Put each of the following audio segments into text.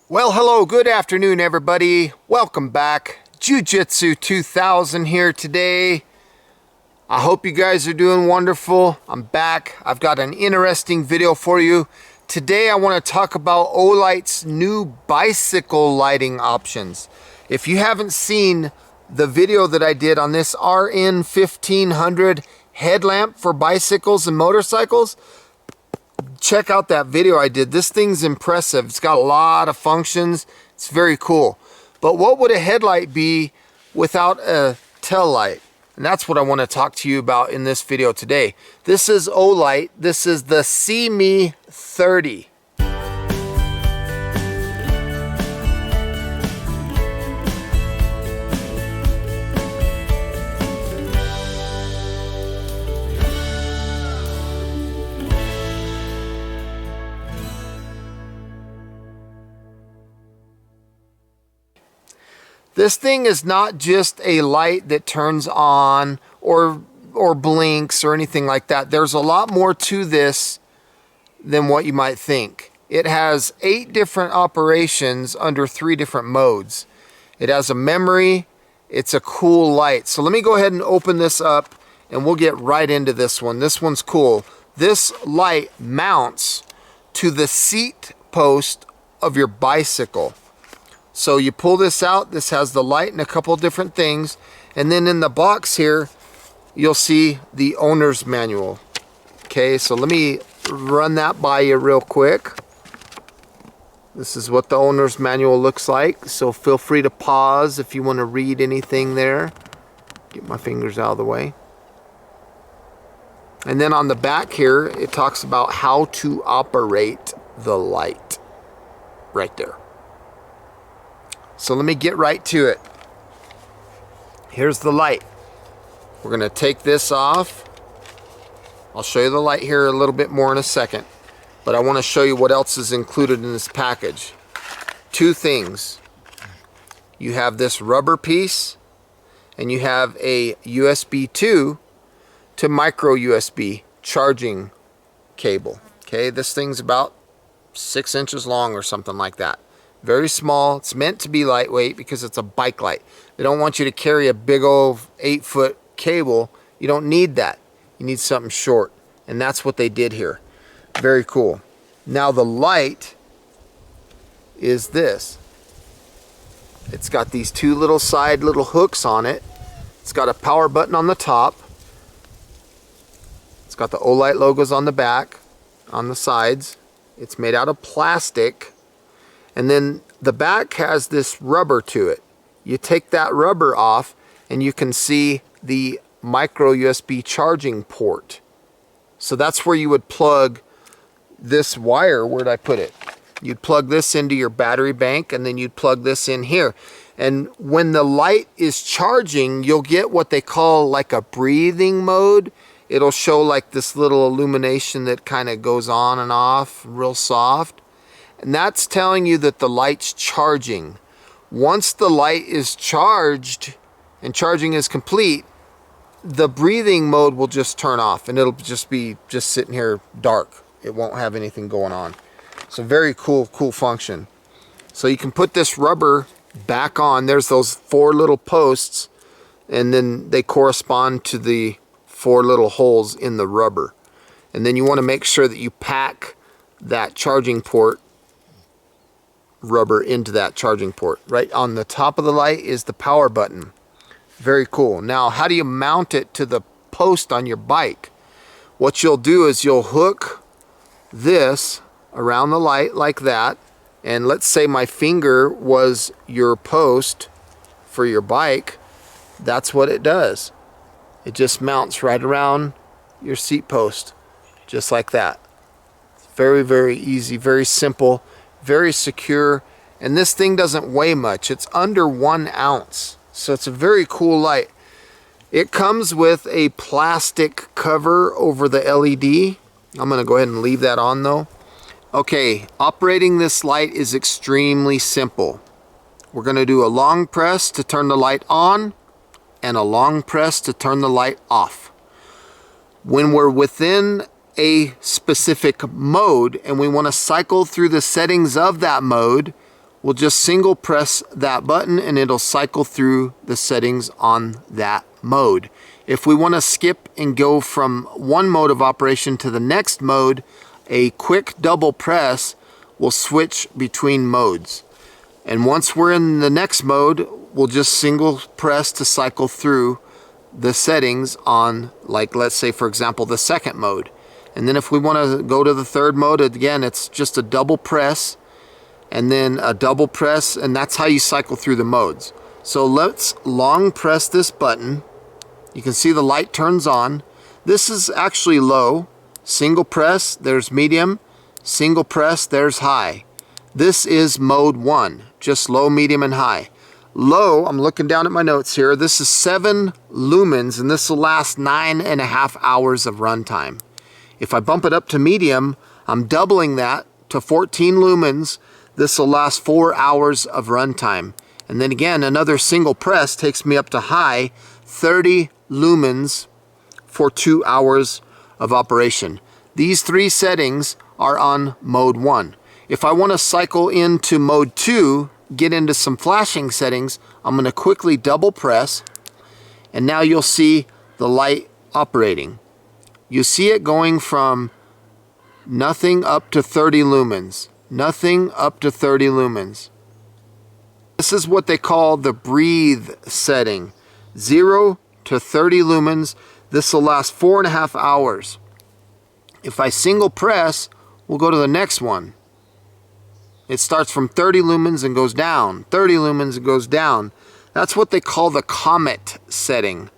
Well, hello, good afternoon, everybody. Welcome back. Jiu-Jitsu 2000 here today. I hope you guys are doing wonderful. I'm back. I've got an interesting video for you. Today, I want to talk about Olight's new bicycle lighting options. If you haven't seen the video that I did on this RN 1500 headlamp for bicycles and motorcycles, check out that video I did. This thing's impressive. It's got a lot of functions. It's very cool. But what would a headlight be without a tail light? And that's what I want to talk to you about in this video today. This is Olight. This is the SeeMee30. This thing is not just a light that turns on or blinks or anything like that. There's a lot more to this than what you might think. It has 8 different operations under 3 different modes. It has a memory. It's a cool light. So let me go ahead and open this up and we'll get right into this one. This one's cool. This light mounts to the seat post of your bicycle. So you pull this out, this has the light and a couple different things, and then in the box here you'll see the owner's manual. Okay, so let me run that by you real quick. This is what the owner's manual looks like, so feel free to pause if you want to read anything there. Get my fingers out of the way. And then on the back here it talks about how to operate the light right there. So let me get right to it. Here's the light. We're going to take this off. I'll show you the light here a little bit more in a second. But I want to show you what else is included in this package. 2 things. You have this rubber piece and you have a USB 2 to micro USB charging cable. Okay, this thing's about 6 inches long or something like that. Very small. It's meant to be lightweight because it's a bike light. They don't want you to carry a big old 8-foot cable. You don't need that. You need something short. And that's what they did here. Very cool. Now the light is this. It's got these 2 little side little hooks on it. It's got a power button on the top. It's got the Olight logos on the back, on the sides. It's made out of plastic. And then the back has this rubber to it. You take that rubber off and you can see the micro USB charging port. So that's where you would plug this wire. Where'd I put it? You'd plug this into your battery bank and then you'd plug this in here. And when the light is charging, you'll get what they call like a breathing mode. It'll show like this little illumination that kind of goes on and off, real soft. And that's telling you that the light's charging. Once the light is charged and charging is complete, the breathing mode will just turn off and it'll just be sitting here dark. It won't have anything going on. So very cool function. So you can put this rubber back on. There's those 4 little posts and then they correspond to the 4 little holes in the rubber. And then you want to make sure that you pack that charging port rubber into that charging port. Right on the top of the light is the power button. Very cool. Now, how do you mount it to the post on your bike? What you'll do is you'll hook this around the light like that, and let's say my finger was your post for your bike. That's what it does. It just mounts right around your seat post, just like that. It's very, very easy, very simple, very secure, and this thing doesn't weigh much. It's under 1 ounce, so it's a very cool light. It comes with a plastic cover over the LED. I'm going to go ahead and leave that on though. Okay, operating this light is extremely simple. We're going to do a long press to turn the light on and a long press to turn the light off. When we're within a specific mode and we want to cycle through the settings of that mode, we'll just single press that button and it'll cycle through the settings on that mode. If we want to skip and go from one mode of operation to the next mode, a quick double press will switch between modes. And once we're in the next mode, we'll just single press to cycle through the settings on, like, let's say for example, the second mode. And then if we want to go to the third mode, again, it's just a double press and then a double press, and that's how you cycle through the modes. So let's long press this button. You can see the light turns on. This is actually low. Single press, there's medium. Single press, there's high. This is mode 1, just low, medium, and high. Low, I'm looking down at my notes here, this is 7 lumens, and this will last 9.5 hours of runtime. If I bump it up to medium, I'm doubling that to 14 lumens. This will last 4 hours of runtime. And then again, another single press takes me up to high, 30 lumens for 2 hours of operation. These 3 settings are on mode 1. If I want to cycle into mode 2, get into some flashing settings, I'm going to quickly double press, and now you'll see the light operating. You see it going from nothing up to 30 lumens. Nothing up to 30 lumens. This is what they call the breathe setting. 0 to 30 lumens. This will last 4.5 hours. If I single press, we'll go to the next one. It starts from 30 lumens and goes down. 30 lumens and goes down. That's what they call the comet setting.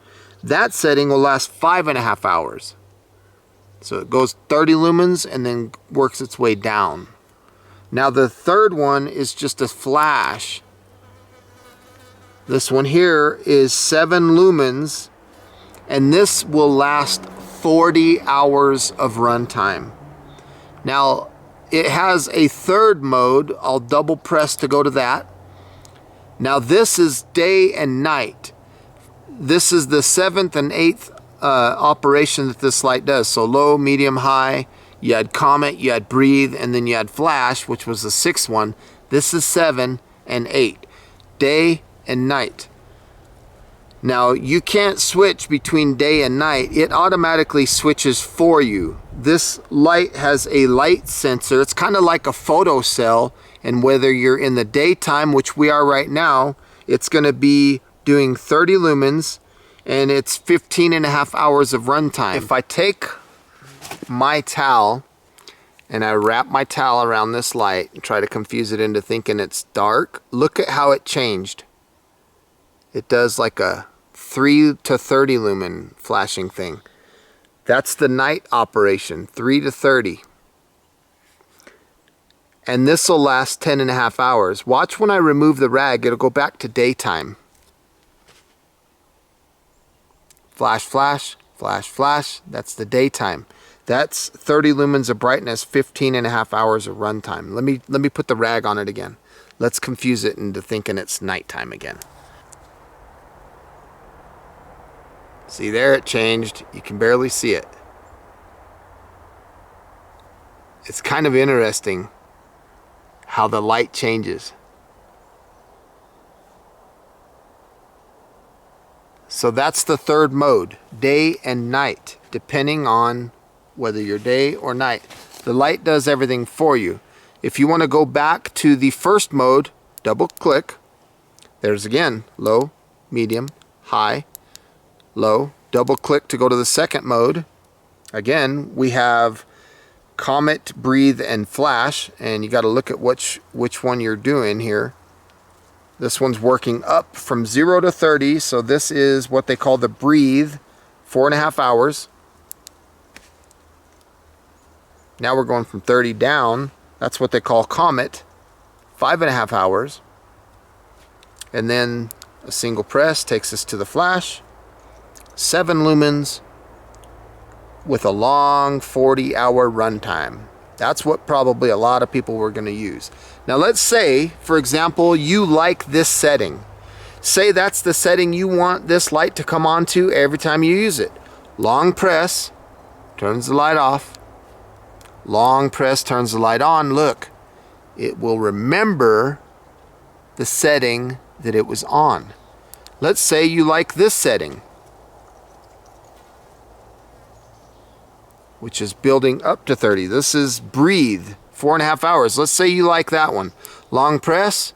That setting will last 5.5 hours. So it goes 30 lumens and then works its way down. Now the third one is just a flash. This one here is 7 lumens, and this will last 40 hours of runtime. Now it has a third mode. I'll double press to go to that. Now this is day and night. This is the 7th and 8th operation that this light does. So low, medium, high. You had comet, you had breathe, and then you had flash, which was the 6th one. This is 7 and 8. Day and night. Now you can't switch between day and night. It automatically switches for you. This light has a light sensor. It's kind of like a photo cell, and whether you're in the daytime, which we are right now, it's going to be doing 30 lumens, and it's 15.5 hours of runtime. If I take my towel and I wrap my towel around this light and try to confuse it into thinking it's dark, look at how it changed. It does like a 3 to 30 lumen flashing thing. That's the night operation, 3 to 30. And this will last 10.5 hours. Watch when I remove the rag, it'll go back to daytime. Flash, flash, flash, flash. That's the daytime. That's 30 lumens of brightness, 15.5 hours of runtime. Let me put the rag on it again. Let's confuse it into thinking it's nighttime again. See there, it changed. You can barely see it. It's kind of interesting how the light changes. So that's the third mode, day and night, depending on whether you're day or night. The light does everything for you. If you want to go back to the first mode, double click. There's again, low, medium, high, low. Double click to go to the second mode. Again, we have comet, breathe, and flash, and you got to look at which one you're doing here. This one's working up from 0 to 30, so this is what they call the breathe, 4.5 hours. Now we're going from 30 down. That's what they call comet, 5.5 hours. And then a single press takes us to the flash, 7 lumens with a long 40-hour runtime. That's what probably a lot of people were going to use. Now let's say, for example, you like this setting. Say that's the setting you want this light to come on to every time you use it. Long press turns the light off. Long press turns the light on. Look, it will remember the setting that it was on. Let's say you like this setting, which is building up to 30. This is breathe, 4.5 hours. Let's say you like that one. Long press,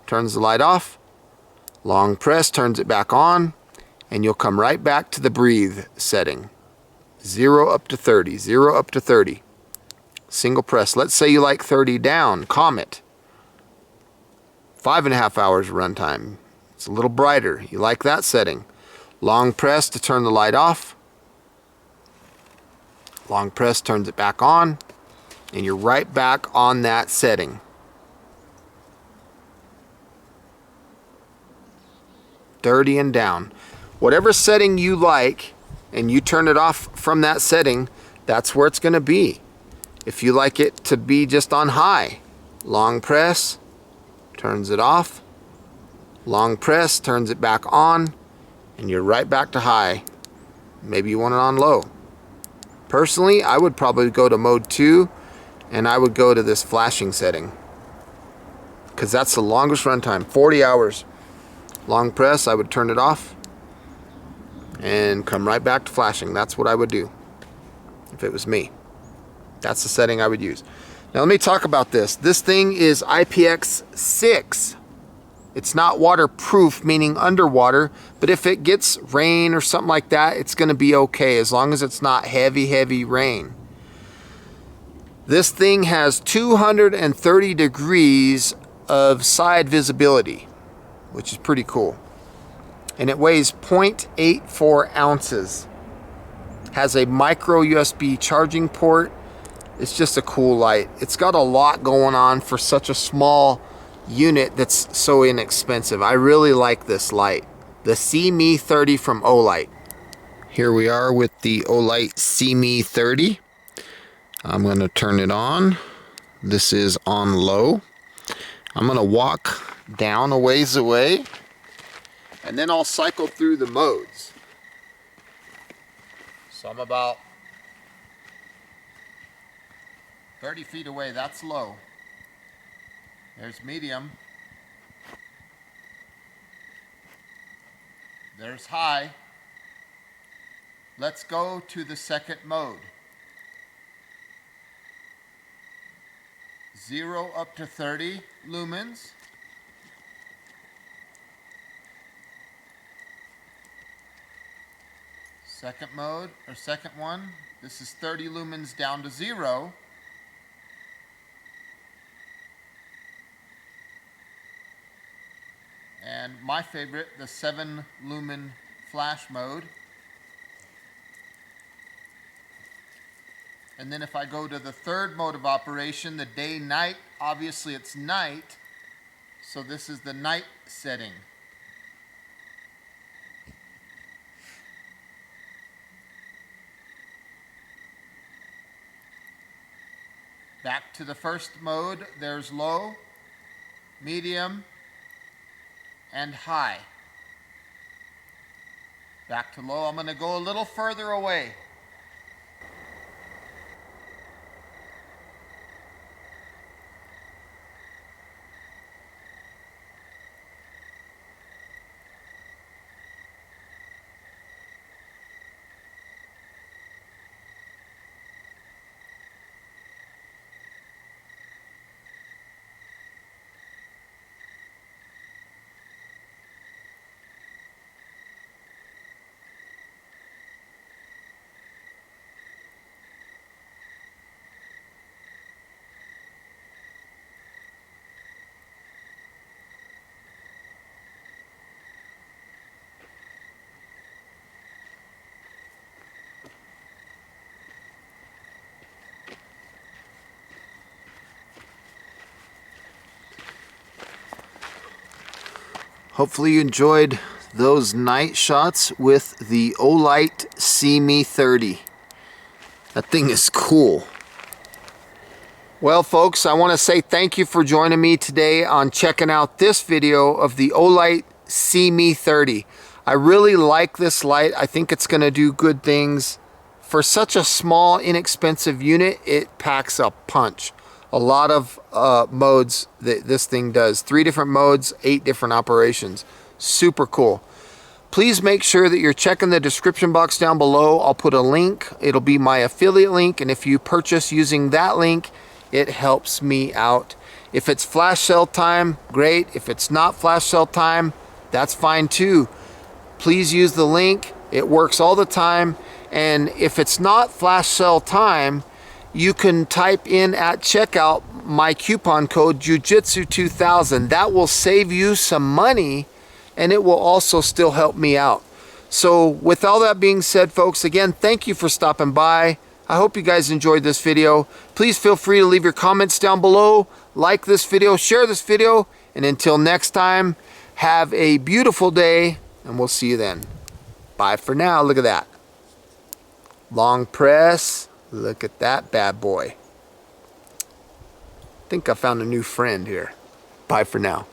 turns the light off. Long press, turns it back on. And you'll come right back to the breathe setting. 0 up to 30, 0 up to 30. Single press. Let's say you like 30 down, Comet. 5.5 hours runtime. It's a little brighter. You like that setting. Long press to turn the light off. Long press turns it back on. And you're right back on that setting. 30 and down. Whatever setting you like, and you turn it off from that setting, that's where it's going to be. If you like it to be just on high, long press, turns it off. Long press, turns it back on, and you're right back to high. Maybe you want it on low. Personally, I would probably go to mode 2, and I would go to this flashing setting, because that's the longest runtime, 40 hours. Long press, I would turn it off and come right back to flashing. That's what I would do if it was me. That's the setting I would use. Now let me talk about this. This thing is IPX6. It's not waterproof, meaning underwater, but if it gets rain or something like that, it's going to be okay as long as it's not heavy rain. This thing has 230 degrees of side visibility, which is pretty cool. And it weighs 0.84 ounces. Has a micro USB charging port. It's just a cool light. It's got a lot going on for such a small unit that's so inexpensive. I really like this light. The SeeMee30 from Olight. Here we are with the Olight SeeMee30. I'm going to turn it on. This is on low. I'm going to walk down a ways away, and then I'll cycle through the modes. So I'm about 30 feet away. That's low. There's medium. There's high. Let's go to the second mode. 0 up to 30 lumens. Second mode, or second one, this is 30 lumens down to 0. And my favorite, the 7 lumen flash mode. And then if I go to the third mode of operation, the day-night, obviously it's night, so this is the night setting. Back to the first mode, there's low, medium, and high. Back to low. I'm going to go a little further away. Hopefully you enjoyed those night shots with the Olight SeeMee30. That thing is cool. Well folks, I want to say thank you for joining me today on checking out this video of the Olight SeeMee30. I really like this light. I think it's going to do good things. For such a small, inexpensive unit, it packs a punch. a lot of modes that this thing does. 3 different modes, 8 different operations. Super cool. Please make sure that you're checking the description box down below. I'll put a link. It'll be my affiliate link, and if you purchase using that link, it helps me out. If it's flash sale time, great. If it's not flash sale time, that's fine too. Please use the link. It works all the time. And if it's not flash sale time, you can type in at checkout my coupon code Jiu-Jitsu2000. That will save you some money, and it will also still help me out. So with all that being said, folks, again, thank you for stopping by. I hope you guys enjoyed this video. Please feel free to leave your comments down below, like this video, share this video, and until next time, have a beautiful day, and we'll see you then. Bye for now. Look at that. Long press. Look at that bad boy. I think I found a new friend here. Bye for now.